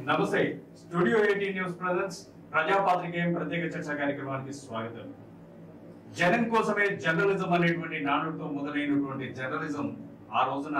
నమస్తే studio 18 news presents ప్రజాపాత్రికేయం ప్రత్యేక చర్చా కార్యక్రమానికి స్వాగతం. జనం కోసమే జర్నలిజం అనేటువంటి నానుడితో మొదలైనటువంటి జర్నలిజం ఆ రోజున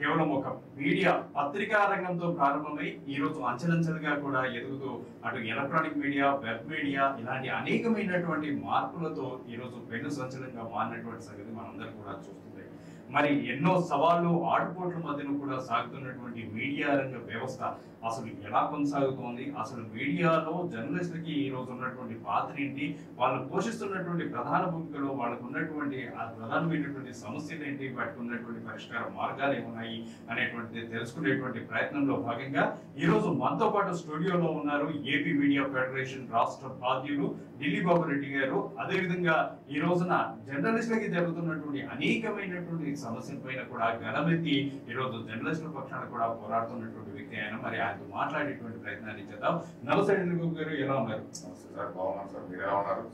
కేవలం ఒక మీడియా పత్రికా రంగంతో ప్రారంభమై ఈ రోజు అంచెలంచెలుగా కూడా ఎదుగుతూ అటు ఎలక్ట్రానిక్ మీడియా, వెబ్ మీడియా ఇలాంటి అనేకమైనటువంటి మార్పులతో ఈ రోజు పెను సంచలనంగా మారినటువంటి సంగతి మనందరం కూడా చూస్తుంది. మరి ఎన్నో సవాళ్లు ఆటుపోట్ల మధ్యన కూడా సాగుతున్నటువంటి మీడియా రంగ వ్యవస్థ అసలు ఎలా కొనసాగుతోంది, అసలు మీడియాలో జర్నలిస్టులకి ఈ రోజు ఉన్నటువంటి పాత్ర ఏంటి, వాళ్ళు పోషిస్తున్నటువంటి ప్రధాన భూమికలో వాళ్ళకు ఉన్నటువంటి ప్రధానమైనటువంటి సమస్యలు ఏంటి, వాటికి ఉన్నటువంటి పరిష్కార మార్గాలు ఏమున్నాయి అనేటువంటిది తెలుసుకునేటువంటి ప్రయత్నంలో భాగంగా ఈ రోజు మనతో పాటు స్టూడియోలో ఉన్నారు ఏపీ మీడియా ఫెడరేషన్ రాష్ట్ర బాధ్యులు ఢిల్లీ బాబు రెడ్డి గారు. అదేవిధంగా ఈ రోజున జర్నలిస్టులకి జరుగుతున్నటువంటి అనేకమైనటువంటి సమస్యల పైన కూడా గలమెత్తి ఈ రోజు జర్నలిస్టుల పక్షాన కూడా పోరాడుతున్నటువంటి వ్యక్తి ఆయన. మరి ఆయనతో మాట్లాడేటువంటి ప్రయత్నాన్ని చేద్దాం. నమస్తే బాబు గారు, ఎలా ఉన్నారు?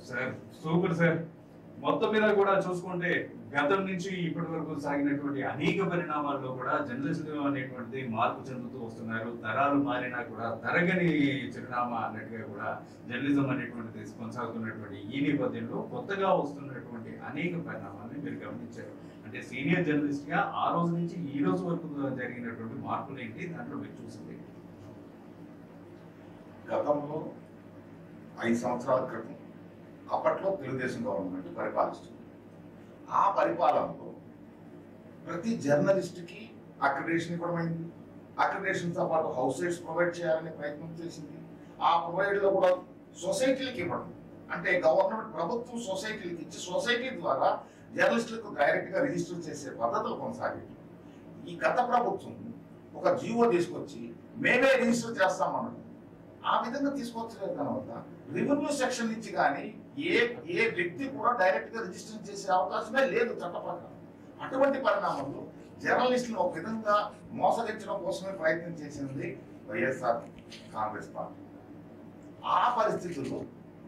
Sir super sir. మొత్తం మీద కూడా చూసుకుంటే గతం నుంచి ఇప్పటి వరకు సాగినటువంటి అనేక పరిణామాల్లో కూడా జర్నలిస్టులు అనేటువంటిది మార్పు చెందుతూ వస్తున్నారు. తరాలు మారినా కూడా తరగని చిరునామా అన్నట్టుగా కూడా జర్నలిజం అనేటువంటిది కొనసాగుతున్నటువంటి ఈ నేపథ్యంలో కొత్తగా వస్తున్నటువంటి అనేక పరిణామాలను మీరు గమనించారు. అంటే సీనియర్ జర్నలిస్ట్ గా ఆ రోజు నుంచి ఈ రోజు వరకు జరిగినటువంటి మార్పులు ఏంటి, దాంట్లో మీరు చూసింది? గతంలో 5 సంవత్సరాల క్రితం అప్పట్లో తెలుగుదేశం గవర్నమెంట్ పరిపాలిస్తుంది. ఆ పరిపాలనలో ప్రతి జర్నలిస్ట్కి అక్రిడేషన్ ఇవ్వడమైంది. అక్రిడేషన్తో పాటు హౌస్ రేట్స్ ప్రొవైడ్ చేయాలనే ప్రయత్నం చేసింది. ఆ ప్రొవైడ్లో కూడా సొసైటీలకు ఇవ్వడం, అంటే గవర్నమెంట్ ప్రభుత్వం సొసైటీలకు ఇచ్చి సొసైటీ ద్వారా జర్నలిస్టులకు డైరెక్ట్గా రిజిస్టర్ చేసే పద్ధతులు కొనసాగింది. ఈ గత ప్రభుత్వం ఒక జీవో తీసుకొచ్చి మేమే రిజిస్టర్ చేస్తామన్నది. ఆ విధంగా తీసుకొచ్చలేదు కనుక రెవెన్యూ సెక్షన్ నుంచి కానీ ఏ వ్యక్తి కూడా డైరెక్ట్ గా రిజిస్టర్ చేసే అవకాశమే లేదు చట్ట ప్రకారం. అటువంటి పరిణామంలో జర్నలిస్టులను ఒక విధంగా మోసగించడం కోసమే ప్రయత్నం చేసింది వైఎస్ఆర్ కాంగ్రెస్ పార్టీ. ఆ పరిస్థితుల్లో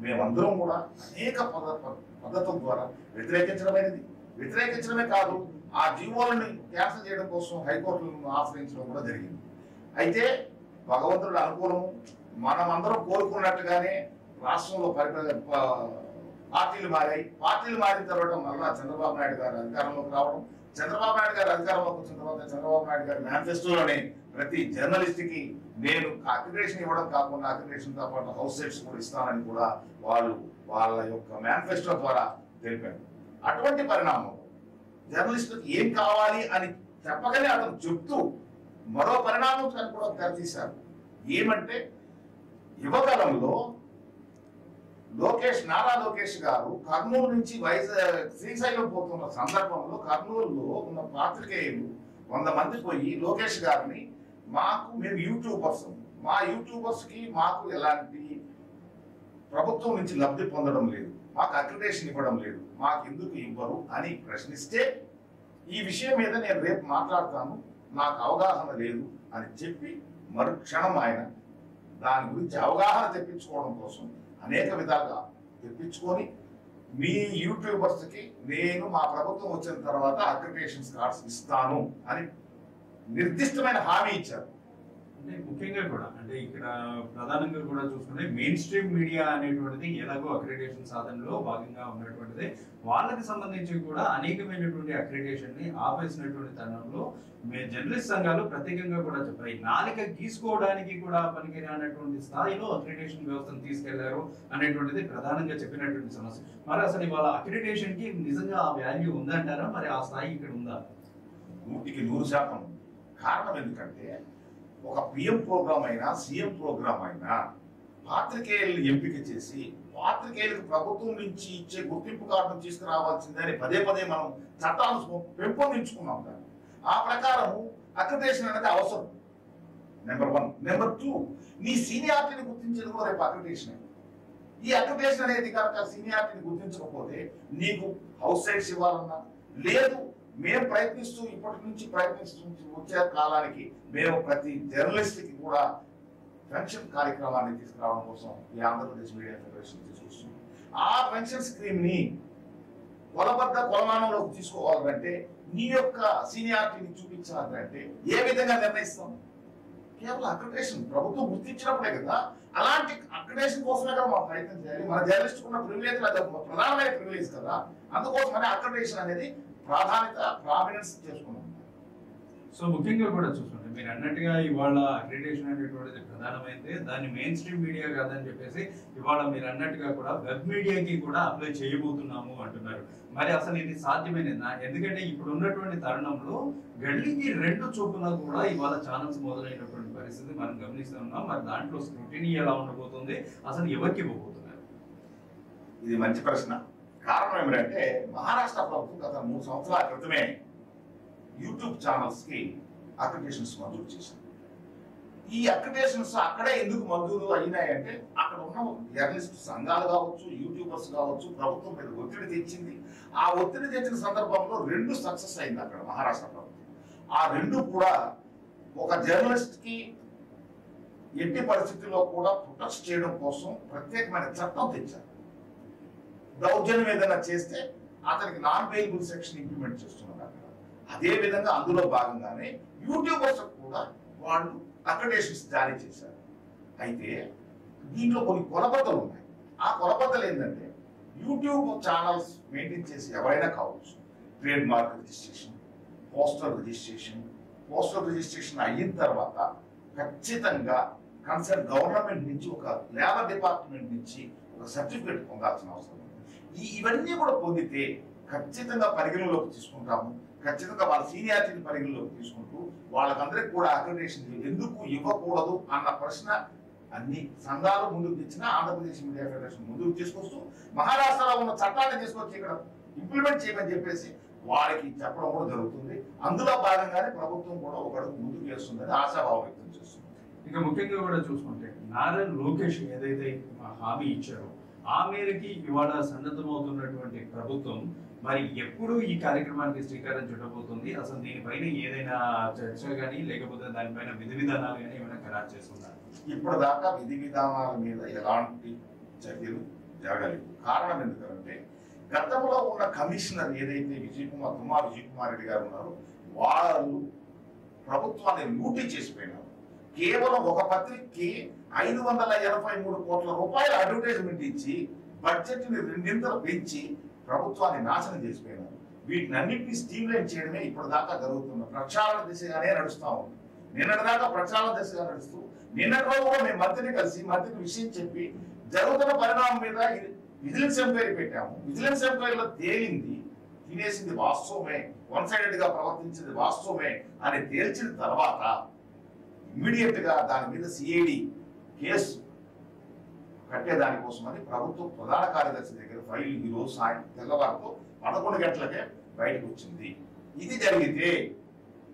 మేమందరం కూడా అనేక పద్ధతుల ద్వారా వ్యతిరేకించడమే కాదు, ఆ జీవోలని క్యాన్సిల్ చేయడం కోసం హైకోర్టులను ఆశ్రయించడం కూడా జరిగింది. అయితే భగవంతుడి అనుకూలము, మనమందరం కోరుకున్నట్టుగానే రాష్ట్రంలో పార్టీలు మారాయి. పార్టీలు మారిన తర్వాత మళ్ళా చంద్రబాబు నాయుడు గారు అధికారంలోకి రావడం, చంద్రబాబు నాయుడు గారు అధికారంలోకి వచ్చిన తర్వాత చంద్రబాబు నాయుడు గారి మేనిఫెస్టోలోనే ప్రతి జర్నలిస్ట్కి నేను అక్రిడేషన్ ఇవ్వడం కాకుండా అక్రిడేషన్తో పాటు హౌస్ రేట్స్ కూడా ఇస్తానని కూడా వాళ్ళు వాళ్ళ యొక్క మేనిఫెస్టో ద్వారా తెలిపారు. అటువంటి పరిణామం జర్నలిస్టులకు ఏం కావాలి అని చెప్పగానే అతను చెప్తూ మరో పరిణామం కూడా తెరతీశారు. ఏమంటే యువకాలంలో నారా లోకేష్ గారు కర్నూలు నుంచి శ్రీశైలం పోతున్న సందర్భంలో కర్నూలులో ఉన్న పాత్రికేయులు 100 మంది పోయి లోకేష్ గారిని మేము యూట్యూబర్స్, మా యూట్యూబర్స్కి మాకు ఎలాంటి ప్రభుత్వం నుంచి లబ్ధి పొందడం లేదు, మాకు అక్రిడేషన్ ఇవ్వడం లేదు, మాకు ఎందుకు ఇవ్వరు అని ప్రశ్నిస్తే ఈ విషయం మీద నేను రేపు మాట్లాడతాను, నాకు అవగాహన లేదు అని చెప్పి మరుక్షణం ఆయన దాని గురించి అవగాహన తెప్పించుకోవడం కోసం అనేక విధాలుగా తెప్పించుకొని మీ యూట్యూబర్స్కి నేను మా ప్రభుత్వం వచ్చిన తర్వాత అక్రిడేషన్ కార్డ్స్ ఇస్తాను అని నిర్దిష్టమైన హామీ ఇచ్చారు. అంటే ముఖ్యంగా కూడా అంటే ఇక్కడ ప్రధానంగా కూడా చూసుకుంటే మెయిన్ స్ట్రీమ్ మీడియా అనేటువంటిది ఎలాగో అక్రిడేషన్ సాధనలో భాగంగా ఉన్నటువంటిది, వాళ్ళకి సంబంధించి కూడా అనేకమైనటువంటి అక్రిడేషన్ ని ఆపేసినటువంటి తరుణంలో జర్నలిస్ట్ సంఘాలు ప్రత్యేకంగా కూడా చెప్పాయి. నాలిక గీసుకోవడానికి కూడా పనికిరానటువంటి స్థాయిలో అక్రిడేషన్ వ్యవస్థను తీసుకెళ్లారు అనేటువంటిది ప్రధానంగా చెప్పినటువంటి సమస్య. మరి అసలు ఇవాళ అక్రిడేషన్ కి నిజంగా ఆ వాల్యూ ఉందంటారా? మరి ఆ స్థాయి ఇక్కడ ఉందా? 100% కారణం ఎందుకంటే ఒక పిఎం ప్రోగ్రామ్ అయినా సీఎం ప్రోగ్రామ్ అయినా పాత్రికేయులను ఎంపిక చేసి పాత్రికేయులకు ప్రభుత్వం నుంచి ఇచ్చే గుర్తింపు కార్డును తీసుకురావాల్సిందని పదే మనం చట్టాలు పెంపొందించుకున్నాం. కానీ ఆ ప్రకారం అక్రిడేషన్ అనేది అవసరం. నెంబర్ 1. నెంబర్ 2, నీ సీనియారిటీని గుర్తించేది కూడా రేపు అక్రిడేషన్. ఈ అక్రిడేషన్ అనేది కనుక సీనియారిటీని గుర్తించకపోతే నీకు హౌస్ రేట్స్ ఇవ్వాలన్నా లేదు. మేము ఇప్పటి నుంచి ప్రయత్నిస్తూ వచ్చే కాలానికి మేము ప్రతి జర్నలిస్ట్కి కూడా పెన్షన్ కార్యక్రమాన్ని తీసుకురావడం కోసం ఈ ఆంధ్రప్రదేశ్ మీడియా ఫెడరేషన్ తీసుకొస్తుంది. ఆ పెన్షన్ స్కీమ్ని కొలమానంలోకి తీసుకోవాలంటే నీ యొక్క సీనియారిటీని చూపించాలంటే ఏ విధంగా నిర్ణయిస్తాం? కేవలం అక్రిడేషన్ ప్రభుత్వం గుర్తించినప్పుడే కదా. అలాంటి అక్రిడేషన్ కోసమే కదా మా ప్రయత్నం చేయాలి. మన జర్నలిస్ట్ ఉన్న ప్రివిలేజ్ అది ప్రధానమైన ప్రివిలేజ్ కదా. అందుకోసమనే అక్రిడేషన్ అనేది ప్రామినెన్స్ చేసుకున్నాం. సో ముఖ్యంగా కూడా చూసుకుంటే మీరు అన్నట్టుగా ఇవాళ అక్రిడేషన్ అనేటువంటిది ప్రధానమైంది, దాన్ని మెయిన్ స్ట్రీమ్ మీడియా కాదని చెప్పేసి ఇవాళ మీరు అన్నట్టుగా కూడా వెబ్ మీడియాకి కూడా అప్లై చేయబోతున్నాము అంటున్నారు. మరి అసలు ఇది సాధ్యమైనదా? ఎందుకంటే ఇప్పుడు ఉన్నటువంటి తరుణంలో గల్లీకి 2 చొప్పున కూడా ఇవాళ ఛానల్స్ మొదలైనటువంటి పరిస్థితి మనం గమనిస్తున్నాం. మరి దాంట్లో స్క్రూటినీ ఎలా ఉండబోతుంది, అసలు ఎవరికి ఇవ్వబోతున్నారు? ఇది మంచి ప్రశ్న. కారణం ఏమిటంటే మహారాష్ట్ర ప్రభుత్వం గత 3 సంవత్సరాల క్రితమే యూట్యూబ్ ఛానల్స్ కి అక్రిడేషన్స్ మంజూరు చేసింది. ఈ అక్రిడేషన్స్ అక్కడే ఎందుకు మంజూరు అయినాయంటే అక్కడ ఉన్న జర్నలిస్ట్ సంఘాలు కావచ్చు, యూట్యూబర్స్ కావచ్చు, ప్రభుత్వం మీద ఒత్తిడి తెచ్చింది. ఆ ఒత్తిడి తెచ్చిన సందర్భంలో 2 సక్సెస్ అయింది అక్కడ మహారాష్ట్ర ప్రభుత్వం. ఆ 2 కూడా ఒక జర్నలిస్ట్ కి ఎట్టి పరిస్థితుల్లో కూడా ప్రొటెక్ట్ చేయడం కోసం ప్రత్యేకమైన చట్టం తెచ్చారు. దౌర్జన్యం ఏదైనా చేస్తే అతనికి నాన్ బెయిలబుల్ సెక్షన్ ఇంప్లిమెంట్ చేస్తున్నారు అక్కడ. అదే విధంగా అందులో భాగంగానే యూట్యూబర్స్ కూడా వాళ్ళు అక్రిడేషన్స్ జారీ చేశారు. అయితే దీంట్లో కొన్ని కొలబద్దలు ఉన్నాయి. ఆ కొలబద్దలు ఏంటంటే యూట్యూబ్ ఛానల్స్ మెయింటైన్ చేసి ఎవరైనా కావచ్చు, trade mark registration, postal registration అయిన తర్వాత ఖచ్చితంగా కన్సర్న్ గవర్నమెంట్ నుంచి ఒక లేబర్ డిపార్ట్మెంట్ నుంచి ఒక సర్టిఫికేట్ పొందాల్సిన అవసరం ఉంది. ఇవన్నీ కూడా పొందితే ఖచ్చితంగా పరిగణలోకి తీసుకుంటాము. ఖచ్చితంగా వాళ్ళ సీనియారిటీని పరిగణలోకి తీసుకుంటూ వాళ్ళకందరికీ కూడా అక్రిడేషన్ ఎందుకు ఇవ్వకూడదు అన్న ప్రశ్న అన్ని సంఘాలు ముందుకు తెచ్చినా ఆంధ్రప్రదేశ్ మీడియా ఫెడరేషన్ ముందుకు తీసుకొస్తూ మహారాష్ట్రలో ఉన్న చట్టాన్ని తీసుకొచ్చి ఇక్కడ ఇంప్లిమెంట్ చేయమని చెప్పేసి వారికి చెప్పడం కూడా జరుగుతుంది. అందులో భాగంగానే ప్రభుత్వం కూడా ఒక అడుగు ముందుకు వేస్తుందని ఆశాభావం వ్యక్తం చేస్తుంది. ఇక ముఖ్యంగా కూడా చూసుకుంటే నారా లోకేష్ ఏదైతే హామీ ఇచ్చారో ఆ మేరకి ఇవాళ సన్నద్ధమవుతున్నటువంటి ప్రభుత్వం మరి ఎప్పుడు ఈ కార్యక్రమానికి శ్రీకారం చుట్టబోతుంది? అసలు దీనిపైన ఏదైనా చర్చ కానీ లేకపోతే దానిపైన విధి విధానాలు కానీ ఏమైనా ఖరారు చేస్తున్నారు? ఇప్పటిదాకా విధి విధానాల మీద ఎలాంటి చర్యలు జరగలేదు. కారణం ఎందుకంటే గతంలో ఉన్న కమిషనర్ ఏదైతే తుమ్మా విజయ్ కుమార్ రెడ్డి గారు ఉన్నారో వాళ్ళు ప్రభుత్వాన్ని లూటీ చేసిపోయినారు. కేవలం ఒక పత్రికకి 583 కోట్ల రూపాయల అడ్వర్టైజ్మెంట్ ఇచ్చి బడ్జెట్ ని 2 పెంచి ప్రభుత్వాన్ని నాశనం చేసిపోయినారు. వీటిని అన్నింటినీ స్ట్రీమ్లైన్ చేయడమే ఇప్పటిదాకా జరుగుతున్న ప్రక్షాళన దిశగానే నడుస్తా ఉంది. నిన్నటిదాకా ప్రక్షాళన దిశగా నడుస్తూ నిన్నటి రోజు కూడా మేము మంత్రిని కలిసి మంత్రికి విషయం చెప్పి జరుగుతున్న పరిణామం మీద విజిలెన్స్ ఎంక్వైరీ పెట్టాము. విజిలెన్స్ ఎంక్వైరీలో తేలింది, తినేసింది వాస్తవమే, వన్ సైడెడ్ గా ప్రవర్తించింది వాస్తవమే అని తేల్చిన తర్వాత ఇమ్మీడియట్ గా దాని మీద సిఐడి కేసు కట్టేదానికోసమని ప్రభుత్వం ప్రధాన కార్యదర్శి దగ్గర ఫైల్ ఈ రోజు తెల్లవారుతో 11 గంటలకే బయటకు వచ్చింది. ఇది జరిగితే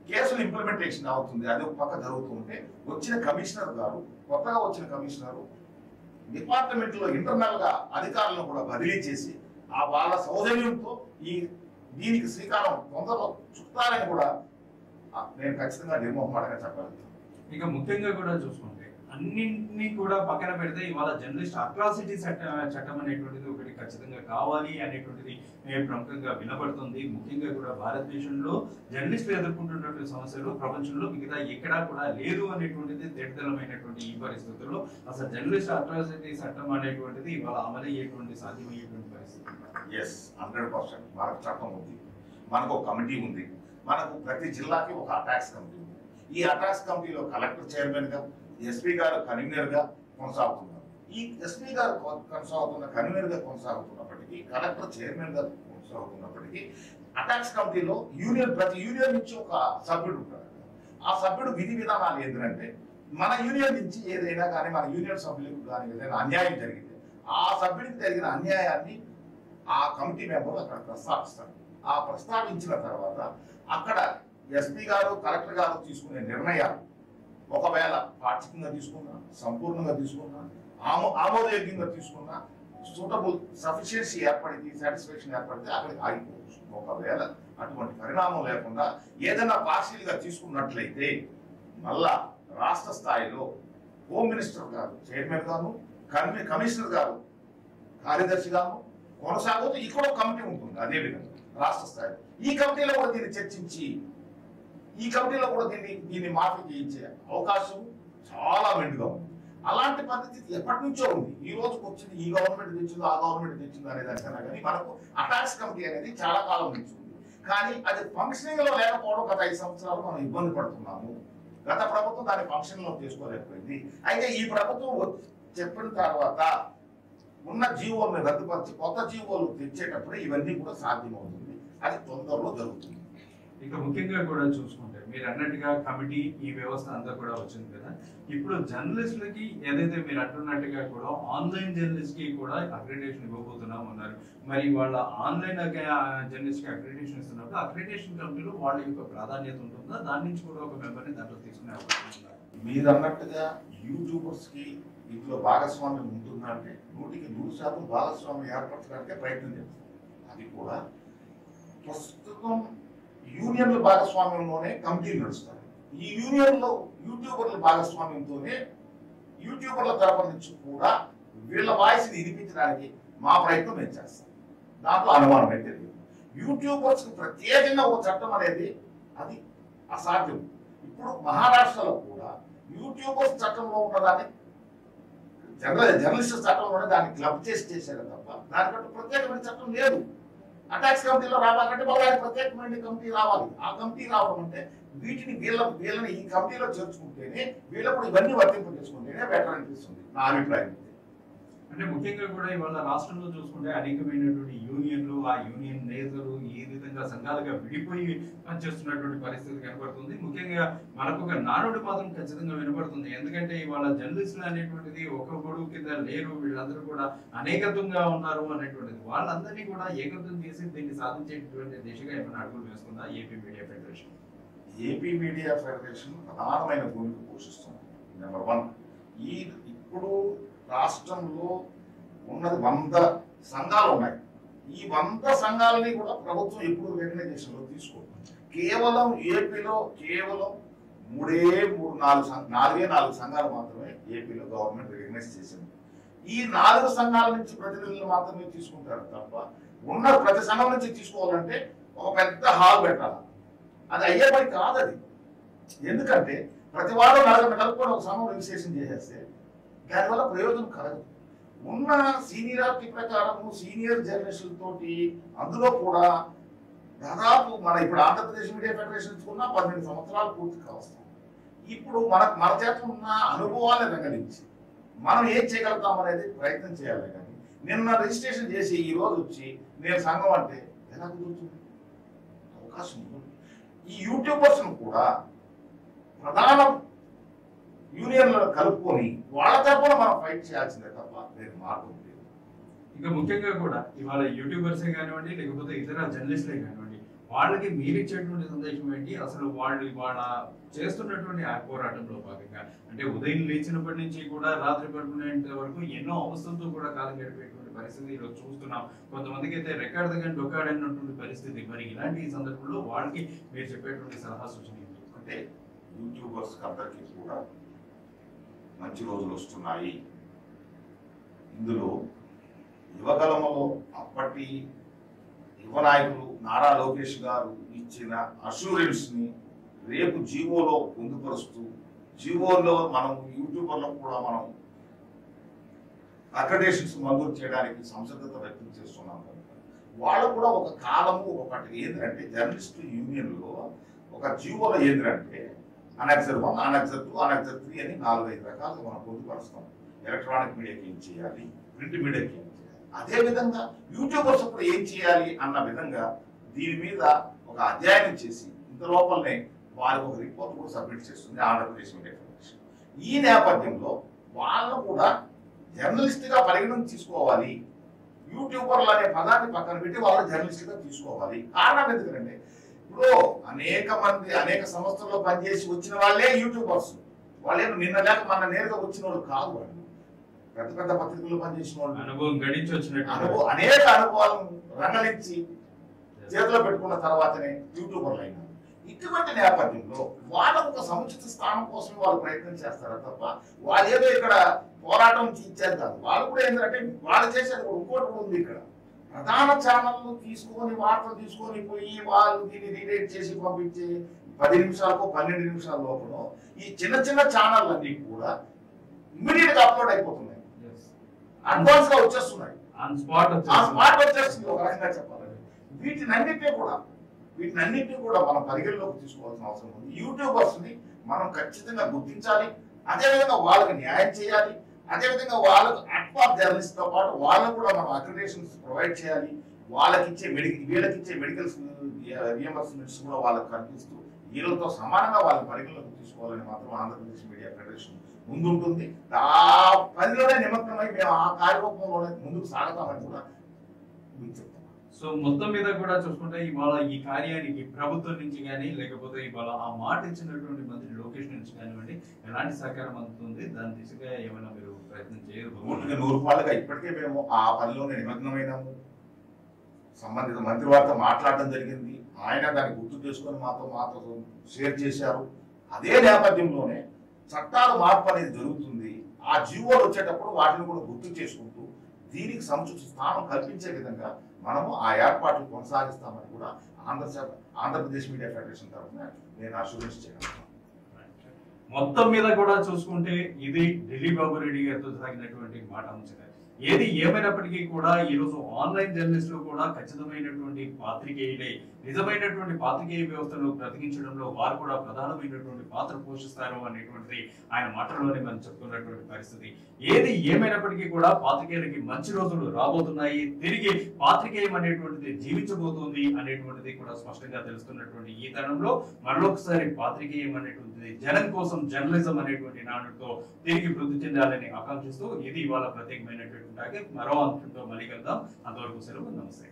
కేసులు ఇంప్లిమెంటేషన్ అవుతుంది. అది ఒక పక్క జరుగుతుంటే వచ్చిన కమిషనర్ గారు, కొత్తగా వచ్చిన కమిషనర్ డిపార్ట్మెంట్ లో ఇంటర్నల్ గా అధికారులను కూడా బదిలీ చేసి ఆ వాళ్ళ సౌజన్యంతో దీనికి శ్రీకారం తొందరలో చుట్టాలని కూడా నేను ఖచ్చితంగా నిర్మోహమాటంగా చెప్పగలుగుతాను. ఇక ముఖ్యంగా కూడా చూసుకుంటే అన్నింటినీ కూడా పక్కన పెడితే ఇవాళ జర్నలిస్ట్ అట్రాసిటీ చట్టం అనేటువంటిది ఒకటి ఖచ్చితంగా కావాలి అనేటువంటిది ప్రముఖంగా వినపడుతుంది. ముఖ్యంగా కూడా భారతదేశంలో జర్నలిస్టులు ఎదుర్కొంటున్నటువంటి సమస్యలు ప్రపంచంలో మిగతా ఎక్కడా కూడా లేదు అనేటువంటిది తేటతెల్లమైనటువంటి ఈ పరిస్థితుల్లో అసలు జర్నలిస్ట్ అట్రాసిటీ చట్టం అనేటువంటిది ఇవాళ అమలయ్యేటువంటి సాధ్యమయ్యేటువంటి పరిస్థితి. 100% మనకు చట్టం ఉంది, మనకు ఒక కమిటీ ఉంది, మనకు ప్రతి జిల్లాకి ఒక అటాక్స్ కమిటీ ఉంది. ఈ అటాక్స్ కమిటీలో కలెక్టర్ చైర్మన్ గా, ఎస్పీ గారు కన్వీనర్ గా కొనసాగుతున్నారు. ఈ ఎస్పీ గారు కన్వీనర్ గా కొనసాగుతున్నప్పటికీ, కలెక్టర్ చైర్మన్ గా కొనసాగుతున్నప్పటికీ అటాక్స్ కమిటీలో ప్రతి యూనియన్ నుంచి ఒక సభ్యుడు ఉంటారు. ఆ సభ్యుడు విధి విధానాలు ఏంటంటే మన యూనియన్ నుంచి ఏదైనా కానీ మన యూనియన్ సభ్యులకు కానీ ఏదైనా అన్యాయం జరిగితే ఆ సభ్యుడికి జరిగిన అన్యాయాన్ని ఆ కమిటీ మెంబర్లు అక్కడ ప్రస్తావిస్తారు. ఆ ప్రస్తావించిన తర్వాత అక్కడ ఎస్పీ గారు, కలెక్టర్ గారు తీసుకునే నిర్ణయాలు ఒకవేళ పాక్షికంగా తీసుకున్నా, సంపూర్ణంగా తీసుకున్నా, ఆమోదయోగ్యంగా తీసుకున్నా, సూటబుల్ సఫిషియన్సీ ఏర్పడింది, సాటిస్ఫాక్షన్ ఏర్పడితే అక్కడికి ఆగిపోవచ్చు. ఒకవేళ అటువంటి పరిణామం లేకుండా ఏదైనా పార్షియల్ గా తీసుకున్నట్లయితే మళ్ళా రాష్ట్ర స్థాయిలో హోమ్ మినిస్టర్ గారు చైర్మన్ గాను, కమిషనర్ గారు కార్యదర్శి గాను కొనసాగుతూ ఇక్కడ ఒక కమిటీ ఉంటుంది. అదేవిధంగా రాష్ట్ర స్థాయిలో ఈ కమిటీలో కూడా దీన్ని చర్చించి ఈ కమిటీలో కూడా దీన్ని మాఫీ చేయించే అవకాశం చాలా మెండుగా ఉంది. అలాంటి పరిస్థితి ఎప్పటి నుంచో ఉంది. ఈ రోజుకి వచ్చింది, ఈ గవర్నమెంట్ తెచ్చిందో ఆ గవర్నమెంట్ తెచ్చిందో అనే దానికన్నా కానీ మనకు అటాక్స్ కమిటీ అనేది చాలా కాలం నుంచి ఉంది. కానీ అది ఫంక్షనింగ్ లో లేకపోవడం గత 5 సంవత్సరాలు మనం ఇబ్బంది పడుతున్నాము. గత ప్రభుత్వం దాన్ని ఫంక్షన్ లో చేసుకోలేకపోయింది. అయితే ఈ ప్రభుత్వం చెప్పిన తర్వాత ఉన్న జీవోలను రద్దుపరిచి కొత్త జీవోలు తెచ్చేటప్పుడు ఇవన్నీ కూడా సాధ్యమవుతుంది. అది తొందరలో జరుగుతుంది. ఇక ముఖ్యంగా కూడా చూసుకుంటే మీరు అన్నట్టుగా కమిటీ ఈ వ్యవస్థ అంతా కూడా వచ్చింది కదా. ఇప్పుడు జర్నలిస్టులకి ఏదైతే మీరు అంటున్నట్టుగా కూడా ఆన్లైన్ జర్నలిస్ట్ కి కూడా అక్రిడిటేషన్ ఇవ్వబోతున్నాం అన్నారు. మరి వాళ్ళ ఆన్లైన్ జర్నలిస్ట్ కి అక్రిడిటేషన్ ఇస్తున్నప్పుడు అక్రిడిటేషన్ కమిటీలో వాళ్ళ యొక్క ప్రాధాన్యత ఉంటుందా? దాని నుంచి కూడా ఒక మెంబర్ని దాంట్లో తీసుకునే అవకాశం ఉందా? మీరు అన్నట్టుగా యూట్యూబర్స్ కి ఇందులో భాగస్వామ్యం ఉంటుందా అంటే 100% భాగస్వామ్యం ఏర్పరచడానికి ప్రయత్నం చేస్తారు. అది కూడా ప్రస్తుతం యూనియన్ల భాగస్వామ్యంలోనే కమిటీలు నడుస్తాయి. ఈ యూనియన్లో యూట్యూబర్ల భాగస్వామ్యంతోనే యూట్యూబర్ల తరపు నుంచి కూడా వీళ్ళ వాయిస్ని వినిపించడానికి మా ప్రయత్నం మేము చేస్తాం. దాంట్లో అనుమానం అయితే లేదు. యూట్యూబర్స్కి ప్రత్యేకంగా ఒక చట్టం అనేది అది అసాధ్యం. ఇప్పుడు మహారాష్ట్రలో కూడా యూట్యూబర్స్ చట్టంలో ఉన్నదాన్ని జర్నలిస్ట్ చట్టంలోనే దాన్ని క్లబ్ చేశారు తప్ప దానికంటే ప్రత్యేకమైన చట్టం లేదు. అటాక్స్ కమిటీలో రావాలంటే వాళ్ళ ప్రత్యేకమైన కమిటీ రావాలి. ఆ కమిటీ రావడం అంటే వీళ్ళని ఈ కమిటీలో చేర్చుకుంటేనే వీళ్ళప్పుడు ఇవన్నీ వర్తింపజేసుకుంటేనే బెటర్ అనిపిస్తుంది నా అభిప్రాయం. అంటే ముఖ్యంగా కూడా ఇవాళ రాష్ట్రంలో చూసుకుంటే అనేకమైనటువంటి యూనియన్లు, ఆ యూనియన్ నేతలు ఈ విధంగా సంఘాలుగా విడిపోయి పనిచేస్తున్నటువంటి పరిస్థితి కనబడుతుంది. ముఖ్యంగా మనకు ఒక నానుడి మాత్రం ఖచ్చితంగా వినపడుతుంది. ఎందుకంటే ఇవాళ జర్నలిస్టులు అనేటువంటిది ఒక గొడుగు కింద లేరు, వీళ్ళందరూ కూడా అనేకత్వంగా ఉన్నారు అనేటువంటిది. వాళ్ళందరినీ కూడా ఏకత్వం చేసి దీన్ని సాధించేటువంటి దిశగా ఏమైనా అడుగులు వేస్తుందా AP media federation? AP media federation ప్రధానమైన భూమిక పోషిస్తుంది. నెంబర్ 1, ఇప్పుడు రాష్ట్రంలో ఉన్నది 100 సంఘాలు ఉన్నాయి. ఈ 100 సంఘాలని కూడా ప్రభుత్వం ఎప్పుడు రికగ్నైజేషన్లో తీసుకోవాలి. కేవలం ఏపీలో కేవలం 4 సంఘాలు మాత్రమే ఏపీలో గవర్నమెంట్ రికగ్నైజ్ చేసింది. ఈ 4 సంఘాల నుంచి ప్రతినిధులను మాత్రమే తీసుకుంటారు తప్ప ఉన్న ప్రతి సంఘం నుంచి తీసుకోవాలంటే ఒక పెద్ద హాల్ పెట్టాలి. అది అయ్యే పని కాదు అది. ఎందుకంటే ప్రతి వాడు కలుపుకొని ఒక సంఘం రిజిస్ట్రేషన్ చేసేస్తే దానివల్ల ప్రయోజనం కలగదు. ఉన్న సీనియారిటీ ప్రకారం సీనియర్ జర్నలిస్టులతోటి అందులో కూడా దాదాపు ఇప్పుడు ఆంధ్రప్రదేశ్ మీడియా ఫెడరేషన్ తీసుకున్న 12 సంవత్సరాలు పూర్తి కావస్తాం. ఇప్పుడు మన చేత ఉన్న అనుభవాలను రంగరించి మనం ఏం చేయగలుగుతాం అనేది ప్రయత్నం చేయాలి. కానీ నిన్న రిజిస్ట్రేషన్ చేసి ఈ రోజు వచ్చి నేను సంఘం అంటే ఎలా కుదురుతుంది? అవకాశం ఉంటుంది. ఈ యూట్యూబర్స్ కూడా ప్రధాన యూనియన్లను కలుపుకొని వాళ్ళ తరఫున మనం ఫైట్ చేయాల్సిందే తప్ప వేరే మార్గం లేదు. ఇంకా ముఖ్యంగా కూడా ఇవాళ యూట్యూబర్సే కానివ్వండి, లేకపోతే ఇతర జర్నలిస్టులే కానివ్వండి, వాళ్ళకి మీరు ఇచ్చేటువంటి సందేశం ఏంటి? అసలు వాళ్ళు ఇవాళ చేస్తున్నటువంటి ఆ పోరాటంలో భాగంగా అంటే ఉదయం లేచినప్పటి నుంచి కూడా రాత్రి పడుకునేంత వరకు ఎన్నో అవస్థలతో కూడా కాలం గడిపేటువంటి పరిస్థితి ఈరోజు చూస్తున్నాం. కొంతమందికి అయితే రికార్డ్ దగ్గర డొక్కాడన్నటువంటి పరిస్థితి. మరి ఇలాంటి సందర్భంలో వాళ్ళకి మీరు చెప్పేటువంటి సలహా సూచన ఏంటి? అంటే యూట్యూబర్స్ అందరికీ కూడా మంచి రోజులు వస్తున్నాయి. ఇందులో యువగలమలో అప్పటి యువ నాయకులు నారా లోకేష్ గారు ఇచ్చిన అష్యూరెన్స్ ని రేపు జీవోలో పొందుపరుస్తూ జీవోలో మనం యూట్యూబర్లకు కూడా మనం అక్రిడిటేషన్స్ మంజూరు చేయడానికి సంసిద్ధత వ్యక్తం చేస్తున్నాం. వాళ్ళు కూడా ఒక కాలము ఒకటి ఏంటంటే జర్నలిస్టు యూనియన్లో ఒక జీవోలో ఏంటంటే అనెక్సర్ 1, అనెక్సర్ 2, అనెక్సర్ 3 అని 4-5 రకాలుగా మనం పొందుపరుస్తాం. ఎలక్ట్రానిక్ మీడియాకి ఏం చేయాలి, ప్రింట్ మీడియాకి ఏం చేయాలి, అదేవిధంగా యూట్యూబర్స్ కూడా ఏం చేయాలి అన్న విధంగా దీని మీద ఒక అధ్యయనం చేసి ఇంత లోపలనే వారికి ఒక రిపోర్ట్ కూడా సబ్మిట్ చేస్తుంది ఆంధ్రప్రదేశ్ మీడియా ఫెడరేషన్. ఈ నేపథ్యంలో వాళ్ళు కూడా జర్నలిస్ట్గా పరిగణన తీసుకోవాలి. యూట్యూబర్లు అనే పదాన్ని పక్కన పెట్టి వాళ్ళు జర్నలిస్ట్గా తీసుకోవాలి. కారణం ఎందుకంటే ఇప్పుడు అనేక సంస్థల్లో పనిచేసి వచ్చిన వాళ్ళే యూట్యూబర్స్. వాళ్ళేమో నిన్న లేక మన నేరుగా వచ్చిన వాళ్ళు కాదు. వాళ్ళు పెద్ద పెద్ద పత్రికల్లో పనిచేసిన వాళ్ళు అనుభవం గడించి వచ్చినట్టు అనేక అనుభవాలను రంగలించి చేతిలో పెట్టుకున్న తర్వాతనే యూట్యూబర్లు అయినారు. ఇటువంటి నేపథ్యంలో వాళ్ళకు ఒక సముచిత స్థానం కోసం వాళ్ళు ప్రయత్నం చేస్తారు తప్ప వాళ్ళు ఏదో ఇక్కడ పోరాటం ఇచ్చారు కాదు. వాళ్ళు కూడా ఏంటంటే వాళ్ళు చేసేది ఇంకోటి ఉంది. ఇక్కడ ప్రధాన ఛానల్ తీసుకొని వార్తలు తీసుకొని పోయి వాళ్ళు దీన్ని రీడేట్ చేసి పంపించి 10 నిమిషాలకు 12 నిమిషాల లోపల ఈ చిన్న చిన్న ఛానల్ అన్ని కూడా ఇమ్మీడియట్ గా అప్లోడ్ అయిపోతున్నాయి, అడ్వాన్స్ గా వచ్చేస్తున్నాయి, ఆన్ స్పాట్ వచ్చేస్తుంది. ఒక రకంగా చెప్పాలంటే వీటినన్నిటినీ కూడా మనం పరిగణలోకి తీసుకోవాల్సిన అవసరం ఉంది. యూట్యూబర్స్ ని మనం ఖచ్చితంగా గుర్తించాలి, అదేవిధంగా వాళ్ళకి న్యాయం చేయాలి, అదేవిధంగా వాళ్ళకు అడ్వాన్స్ జర్నలిస్ట్ తో పాటు వాళ్ళకు కూడా మనం అక్రిడేషన్స్ ప్రొవైడ్ చేయాలి. వీళ్ళకిచ్చే మెడికల్ రియంబర్స్మెంట్స్ కూడా వాళ్ళకి కల్పిస్తూ వీళ్ళతో సమానంగా వాళ్ళని పరిగణలోకి తీసుకోవాలని మాత్రం ఆంధ్రప్రదేశ్ మీడియా ఫెడరేషన్ ముందుంటుంది. ఆ పనిలోనే నిమగ్నమై మేము ఆ కార్యరూపంలోనే ముందుకు సాగుతామని కూడా మీకు చెప్తాం. సో మొత్తం మీద కూడా చూసుకుంటే ఇవాళ ఈ కార్యానికి ప్రభుత్వం నుంచి కానీ లేకపోతే ఇవాళ ఆ మాట ఇచ్చినటువంటి మంత్రి లోకేష్ నుంచి కానివ్వండి ఎలాంటి సహకారం అందుతుంది, దాని దిశగా ఏమైనా మీరు ప్రయత్నం చేయరు? 100% ఇప్పటికే మేము ఆ పనిలోనే నిమగ్నమైనాము. సంబంధిత మంత్రి వారితో మాట్లాడడం జరిగింది, ఆయన దాన్ని గుర్తు చేసుకొని మాతో షేర్ చేశారు. అదే నేపథ్యంలోనే చట్టాలు మార్పు అనేది జరుగుతుంది. ఆ జీవోలు వచ్చేటప్పుడు వాటిని కూడా గుర్తు చేసుకుంటూ దీనికి సముచిత స్థానం కల్పించే విధంగా మనము ఆ ఏర్పాట్లు కొనసాగిస్తామని కూడా ఆంధ్రప్రదేశ్ మీడియా ఫెడరేషన్ తరఫున నేను అష్యూరెన్స్ చేయగలను. మొత్తం మీద కూడా చూసుకుంటే ఇది ఢిల్లీ బాబు రెడ్డి గారితో సాగినటువంటి మాట అంశం. ఏది ఏమైనప్పటికీ కూడా ఈ రోజు ఆన్లైన్ జర్నలిస్టులు కూడా ఖచ్చితమైనటువంటి పాత్రికేయులే, నిజమైనటువంటి పాత్రికేయ వ్యవస్థను బ్రతికించడంలో వారు కూడా ప్రధానమైనటువంటి పాత్ర పోషిస్తారు అనేటువంటిది ఆయన మాటల్లోనే మనం చెప్తున్నటువంటి పరిస్థితి. ఏది ఏమైనప్పటికీ కూడా పాత్రికేయులకి మంచి రోజులు రాబోతున్నాయి, తిరిగి పాత్రికేయం అనేటువంటిది జీవించబోతుంది అనేటువంటిది కూడా స్పష్టంగా తెలుస్తున్నటువంటి ఈ తరుణంలో మరొకసారి పాత్రికేయం అనేటువంటిది జనం కోసం జర్నలిజం అనేటువంటి నానుడితో తిరిగి వృద్ధి చెందాలని ఆకాంక్షిస్తూ ఇది ఇవాళ ప్రత్యేకమైనటువంటి మరో అంశంతో మళ్ళీ కలుద్దాం. అంతవరకు సెలవు, నమస్తే.